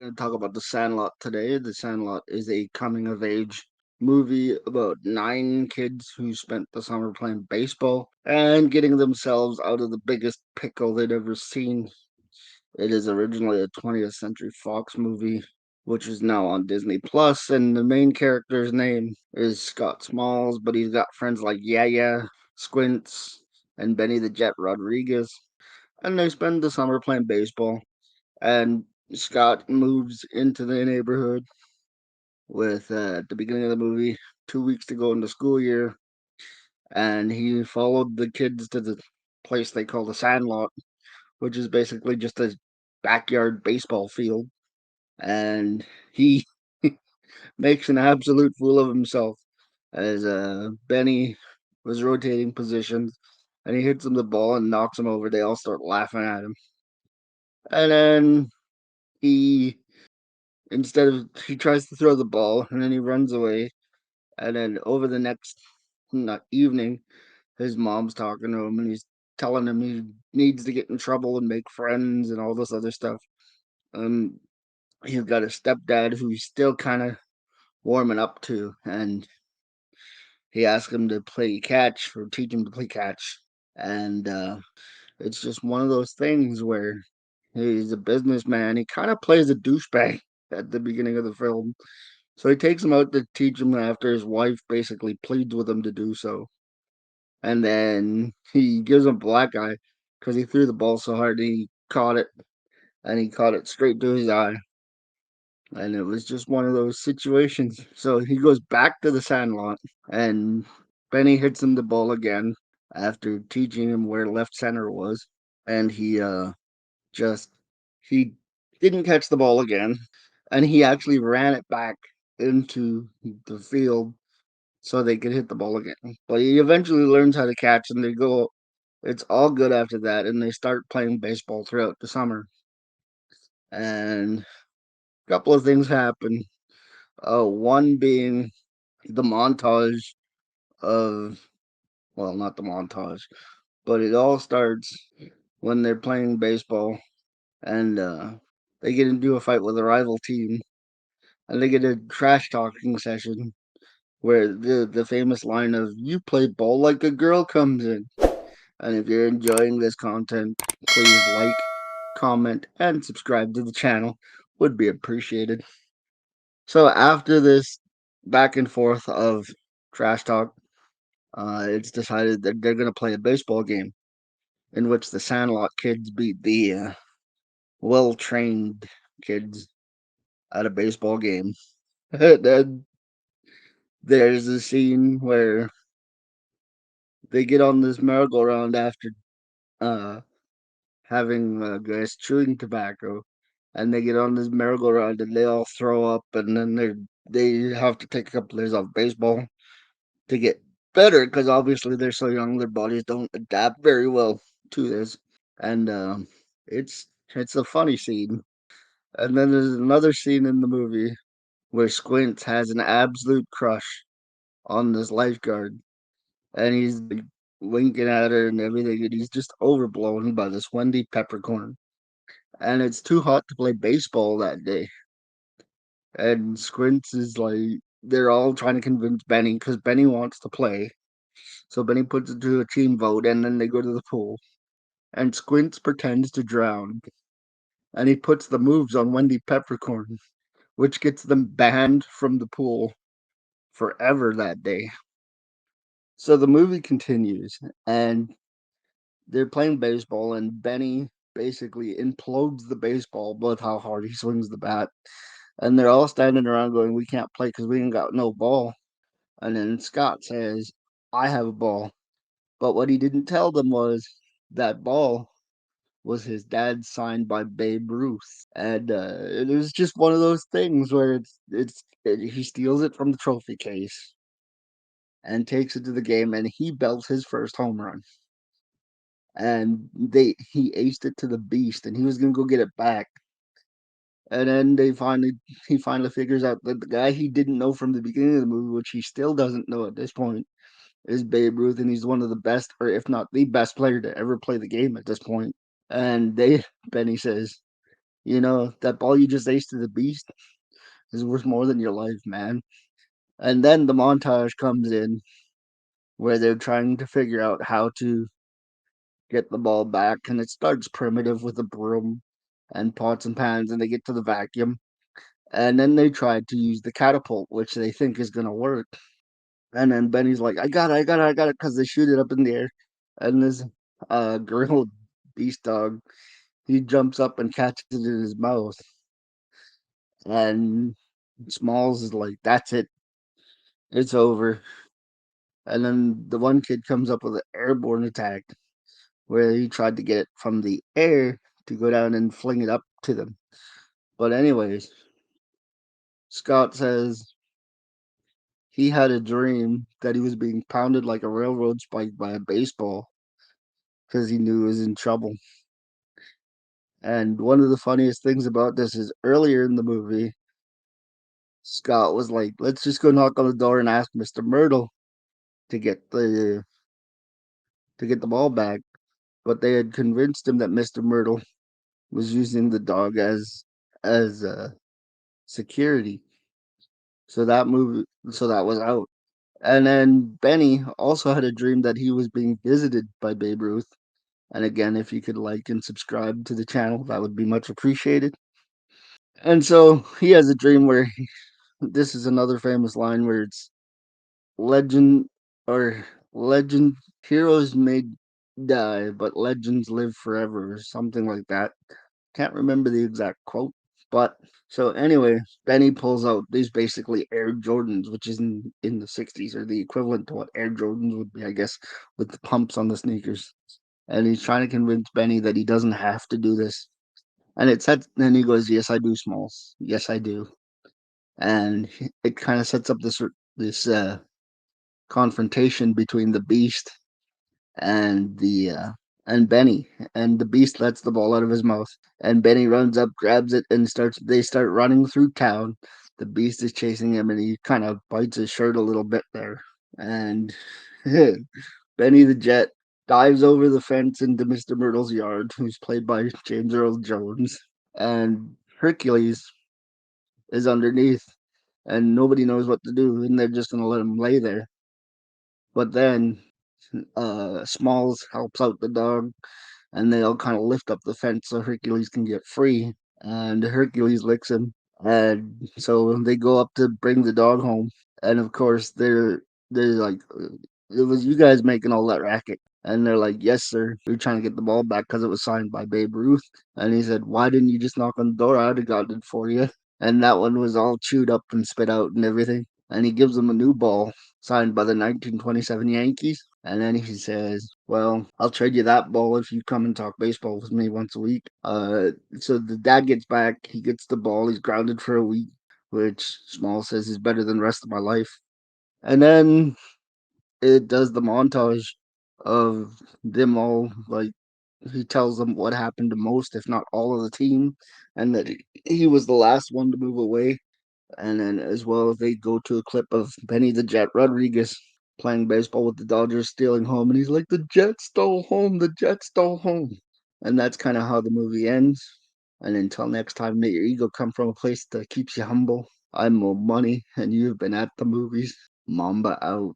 Going to talk about The Sandlot today. The Sandlot is a coming of age movie about nine kids who spent the summer playing baseball and getting themselves out of the biggest pickle they'd ever seen. It is originally a 20th Century Fox movie, which is now on Disney Plus, and the main character's name is Scott Smalls, but he's got friends like Yaya, Squints, and Benny the Jet Rodriguez, and they spend the summer playing baseball. And Scott moves into the neighborhood with at the beginning of the movie, 2 weeks to go in the school year, and he followed the kids to the place they call the Sandlot, which is basically just a backyard baseball field, and he makes an absolute fool of himself as Benny was rotating positions, and he hits him the ball and knocks him over. They all start laughing at him, and then he he tries to throw the ball and then he runs away. And then over the next not evening, his mom's talking to him and he's telling him he needs to get in trouble and make friends and all this other stuff. Um, he's got a stepdad who he's still kind of warming up to, and he asks him to play catch or teach him to play catch. And it's just one of those things where he's a businessman. He kind of plays a douchebag at the beginning of the film. So he takes him out to teach him after his wife basically pleads with him to do so. And then he gives him a black eye because he threw the ball so hard and he caught it straight to his eye. And it was just one of those situations. So he goes back to the sandlot and Benny hits him the ball again after teaching him where left center was. And just he didn't catch the ball again. And he actually ran it back into the field so they could hit the ball again. But he eventually learns how to catch, and they go. It's all good after that, and they start playing baseball throughout the summer. And a couple of things happen. One being the montage of well, not the montage, but it all starts when they're playing baseball, and they get into a fight with a rival team, and they get a trash talking session where the famous line of "You play ball like a girl" comes in. And if you're enjoying this content, please like, comment, and subscribe to the channel. Would be appreciated. So after this back and forth of trash talk, it's decided that they're going to play a baseball game in which the Sandlot kids beat the well-trained kids at a baseball game. Then there's a scene where they get on this merry-go-round after uh, having guys chewing tobacco, and they get on this merry-go-round and they all throw up, and then they have to take a couple days off baseball to get better because obviously they're so young, their bodies don't adapt very well to this, and it's a funny scene. And then there's another scene in the movie where Squint has an absolute crush on this lifeguard, and he's like, winking at her and everything, and he's just overblown by this Wendy Peppercorn. And it's too hot to play baseball that day. And Squints is like, they're all trying to convince Benny because Benny wants to play. So Benny puts it to a team vote, and then they go to the pool. And Squints pretends to drown, and he puts the moves on Wendy Peppercorn, which gets them banned from the pool forever that day. So the movie continues, and they're playing baseball, and Benny basically implodes the baseball with how hard he swings the bat. And they're all standing around going, "We can't play because we ain't got no ball." And then Scott says, "I have a ball." But what he didn't tell them was that ball was his dad signed by Babe Ruth. And it was just one of those things where he steals it from the trophy case and takes it to the game, and he belts his first home run. And he aced it to the beast, and he was gonna go get it back. And then he finally figures out that the guy he didn't know from the beginning of the movie, which he still doesn't know at this point, is Babe Ruth, and he's one of the best, or if not the best player to ever play the game at this point. And Benny says, That ball you just aced to the beast is worth more than your life, man. And then the montage comes in where they're trying to figure out how to get the ball back, and it starts primitive with a broom and pots and pans, and they get to the vacuum, and then they try to use the catapult, which they think is gonna work. And then Benny's like, I got it," because they shoot it up in the air, and this grilled beast dog, he jumps up and catches it in his mouth, and Smalls is like, "That's it, it's over." And then the one kid comes up with an airborne attack where he tried to get it from the air to go down and fling it up to them. But anyways, Scott says he had a dream that he was being pounded like a railroad spike by a baseball because he knew he was in trouble. And one of the funniest things about this is earlier in the movie, Scott was like, "Let's just go knock on the door and ask Mr. Myrtle to get the ball back." But they had convinced him that Mr. Myrtle was using the dog as security. So that was out. And then Benny also had a dream that he was being visited by Babe Ruth. And again, if you could like and subscribe to the channel, that would be much appreciated. And so he has a dream where this is another famous line where it's legend or legend heroes may die, but legends live forever, or something like that. Can't remember the exact quote, but so anyway, Benny pulls out these basically Air Jordans, which is in the '60s, or the equivalent to what Air Jordans would be, I guess, with the pumps on the sneakers. And he's trying to convince Benny that he doesn't have to do this. And then he goes, "Yes, I do, Smalls. Yes, I do." And it kind of sets up this confrontation between the Beast and the and Benny, and the Beast lets the ball out of his mouth, and Benny runs up, grabs it, and starts. They start running through town. The Beast is chasing him, and he kind of bites his shirt a little bit there, and Benny the Jet dives over the fence into Mr. Myrtle's yard, who's played by James Earl Jones, and Hercules is underneath, and nobody knows what to do, and they're just gonna let him lay there. But then Smalls helps out the dog, and they all kind of lift up the fence so Hercules can get free. And Hercules licks him, and so they go up to bring the dog home. And of course, they're like, "It was you guys making all that racket." And they're like, "Yes, sir. We are trying to get the ball back because it was signed by Babe Ruth." And he said, "Why didn't you just knock on the door? I'd have gotten it for you." And that one was all chewed up and spit out and everything. And he gives them a new ball signed by the 1927 Yankees. And then he says, "Well, I'll trade you that ball if you come and talk baseball with me once a week." So the dad gets back. He gets the ball. He's grounded for a week, which Small says is better than the rest of my life. And then it does the montage of them all, like, he tells them what happened to most, if not all, of the team, and that he was the last one to move away. And then as well, they go to a clip of Benny the Jet Rodriguez playing baseball with the Dodgers, stealing home, and he's like, "The Jets stole home, the Jets stole home." And that's kind of how the movie ends. And until next time, may your ego come from a place that keeps you humble. I'm Mo Money, and you've been at the movies. Mamba out.